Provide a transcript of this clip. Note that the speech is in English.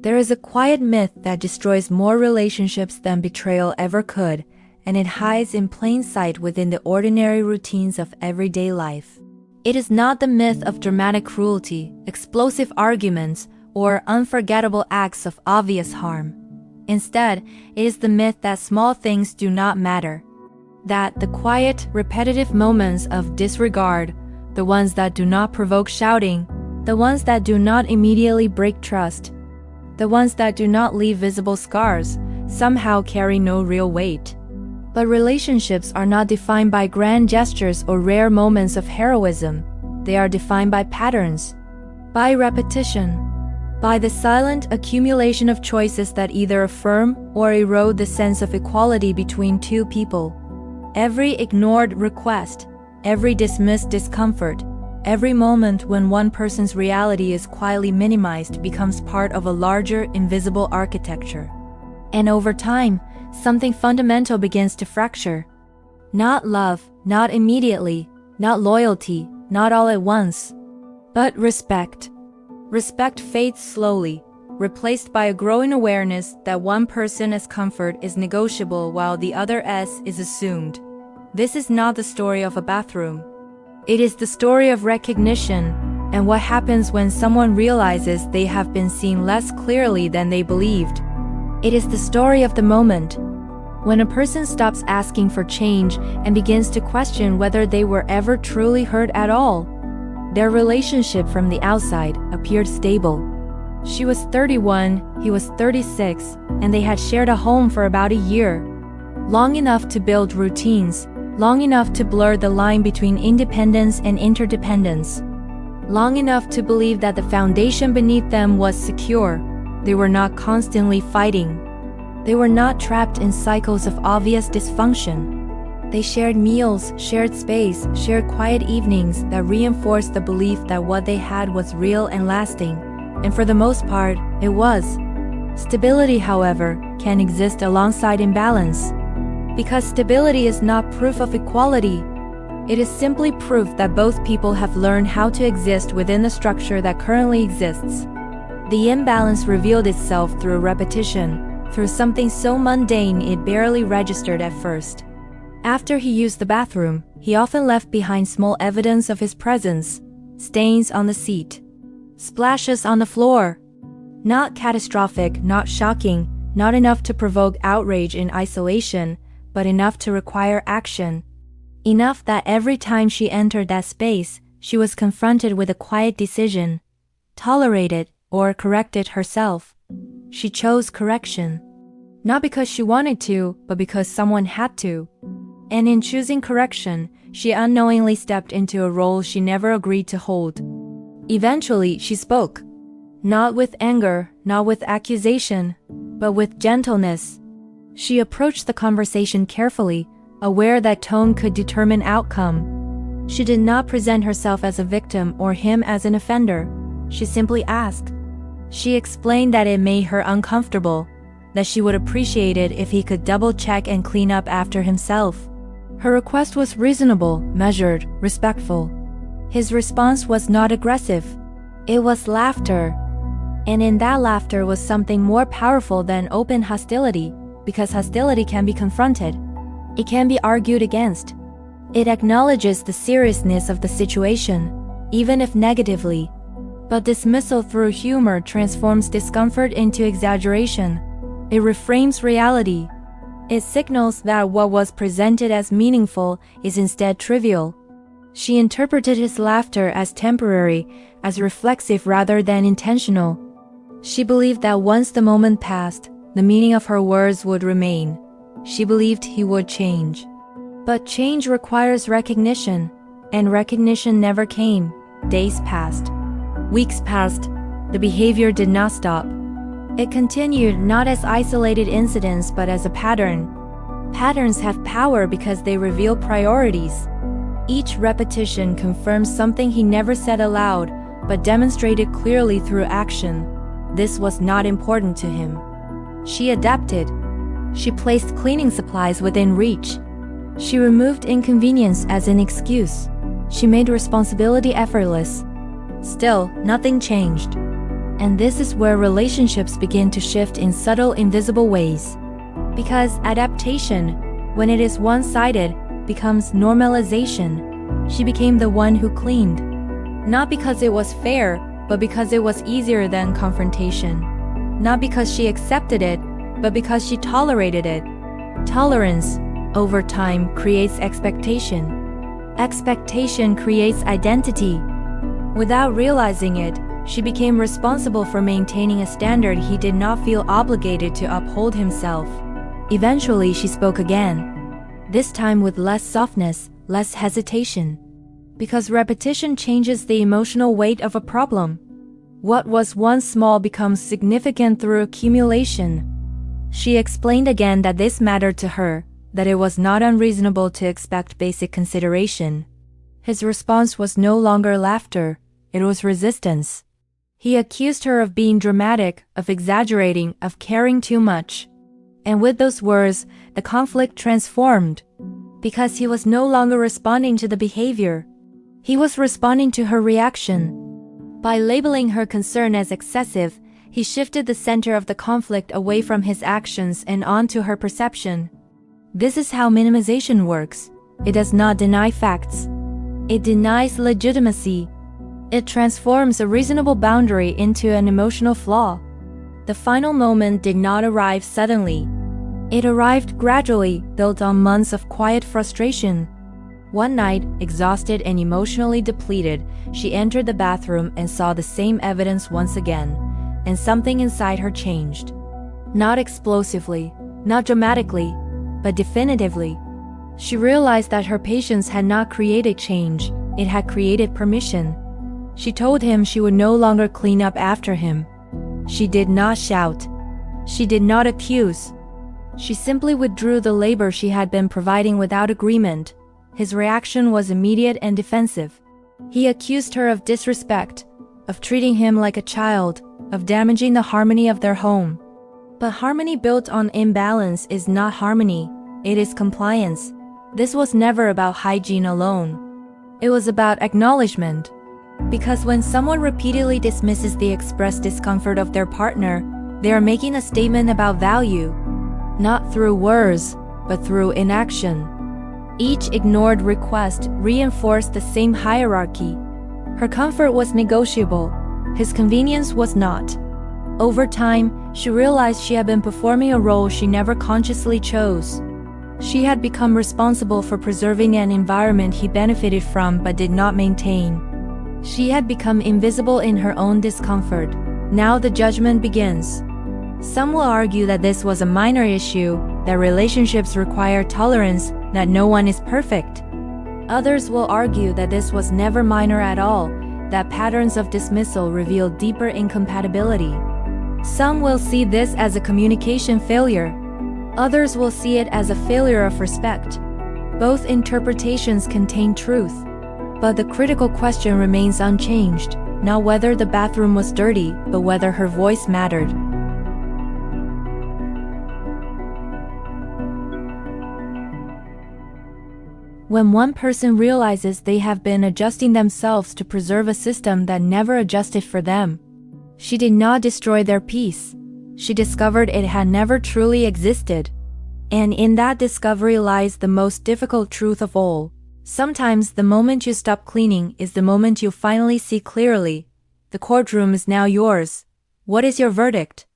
There is a quiet myth that destroys more relationships than betrayal ever could, and it hides in plain sight within the ordinary routines of everyday life. It is not the myth of dramatic cruelty, explosive arguments, or unforgettable acts of obvious harm. Instead, it is the myth that small things do not matter. That the quiet, repetitive moments of disregard, the ones that do not provoke shouting, the ones that do not immediately break trust, the ones that do not leave visible scars, somehow carry no real weight. But relationships are not defined by grand gestures or rare moments of heroism. They are defined by patterns, by repetition, by the silent accumulation of choices that either affirm or erode the sense of equality between two people. Every ignored request, every dismissed discomfort, every moment when one person's reality is quietly minimized becomes part of a larger, invisible architecture. And over time, something fundamental begins to fracture. Not love, not immediately, not loyalty, not all at once, but respect. Respect fades slowly, replaced by a growing awareness that one person's comfort is negotiable while the other's is assumed. This is not the story of a bathroom. It is the story of recognition and what happens when someone realizes they have been seen less clearly than they believed. It is the story of the moment, when a person stops asking for change and begins to question whether they were ever truly heard at all. Their relationship from the outside appeared stable. She was 31, he was 36, and they had shared a home for about a year. Long enough to build routines, long enough to blur the line between independence and interdependence. Long enough to believe that the foundation beneath them was secure. They were not constantly fighting. They were not trapped in cycles of obvious dysfunction. They shared meals, shared space, shared quiet evenings that reinforced the belief that what they had was real and lasting. And for the most part, it was. Stability, however, can exist alongside imbalance. Because stability is not proof of equality. It is simply proof that both people have learned how to exist within the structure that currently exists. The imbalance revealed itself through repetition, through something so mundane it barely registered at first. After he used the bathroom, he often left behind small evidence of his presence, stains on the seat, splashes on the floor. Not catastrophic, not shocking, not enough to provoke outrage in isolation, but enough to require action. Enough that every time she entered that space, she was confronted with a quiet decision. Tolerate it or correct it herself. She chose correction. Not because she wanted to, but because someone had to. And in choosing correction, she unknowingly stepped into a role she never agreed to hold. Eventually, she spoke. Not with anger, not with accusation, but with gentleness. She approached the conversation carefully, aware that tone could determine outcome. She did not present herself as a victim or him as an offender. She simply asked. She explained that it made her uncomfortable, that she would appreciate it if he could double-check and clean up after himself. Her request was reasonable, measured, respectful. His response was not aggressive. It was laughter. And in that laughter was something more powerful than open hostility, because hostility can be confronted. It can be argued against. It acknowledges the seriousness of the situation, even if negatively. But dismissal through humor transforms discomfort into exaggeration. It reframes reality. It signals that what was presented as meaningful is instead trivial. She interpreted his laughter as temporary, as reflexive rather than intentional. She believed that once the moment passed, the meaning of her words would remain. She believed he would change. But change requires recognition, and recognition never came. Days passed. Weeks passed. The behavior did not stop. It continued not as isolated incidents but as a pattern. Patterns have power because they reveal priorities. Each repetition confirms something he never said aloud, but demonstrated clearly through action. This was not important to him. She adapted. She placed cleaning supplies within reach. She removed inconvenience as an excuse. She made responsibility effortless. Still, nothing changed. And this is where relationships begin to shift in subtle, invisible ways. Because adaptation, when it is one-sided, becomes normalization. She became the one who cleaned. Not because it was fair, but because it was easier than confrontation. Not because she accepted it, but because she tolerated it. Tolerance, over time, creates expectation. Expectation creates identity. Without realizing it, she became responsible for maintaining a standard he did not feel obligated to uphold himself. Eventually, she spoke again. This time with less softness, less hesitation. Because repetition changes the emotional weight of a problem. What was once small becomes significant through accumulation. She explained again that this mattered to her, that it was not unreasonable to expect basic consideration. His response was no longer laughter, it was resistance. He accused her of being dramatic, of exaggerating, of caring too much. And with those words, the conflict transformed. Because he was no longer responding to the behavior. He was responding to her reaction. By labeling her concern as excessive, he shifted the center of the conflict away from his actions and onto her perception. This is how minimization works. It does not deny facts. It denies legitimacy. It transforms a reasonable boundary into an emotional flaw. The final moment did not arrive suddenly. It arrived gradually, built on months of quiet frustration. One night, exhausted and emotionally depleted, she entered the bathroom and saw the same evidence once again, and something inside her changed. Not explosively, not dramatically, but definitively. She realized that her patience had not created change, it had created permission. She told him she would no longer clean up after him. She did not shout. She did not accuse. She simply withdrew the labor she had been providing without agreement. His reaction was immediate and defensive. He accused her of disrespect, of treating him like a child, of damaging the harmony of their home. But harmony built on imbalance is not harmony, it is compliance. This was never about hygiene alone. It was about acknowledgement. Because when someone repeatedly dismisses the expressed discomfort of their partner, they are making a statement about value. Not through words, but through inaction. Each ignored request reinforced the same hierarchy. Her comfort was negotiable, his convenience was not. Over time, she realized she had been performing a role she never consciously chose. She had become responsible for preserving an environment he benefited from but did not maintain. She had become invisible in her own discomfort. Now the judgment begins. Some will argue that this was a minor issue, that relationships require tolerance, that no one is perfect. Others will argue that this was never minor at all, that patterns of dismissal reveal deeper incompatibility. Some will see this as a communication failure. Others will see it as a failure of respect. Both interpretations contain truth. But the critical question remains unchanged, not whether the bathroom was dirty, but whether her voice mattered. When one person realizes they have been adjusting themselves to preserve a system that never adjusted for them, she did not destroy their peace. She discovered it had never truly existed. And in that discovery lies the most difficult truth of all. Sometimes the moment you stop cleaning is the moment you finally see clearly. The courtroom is now yours. What is your verdict?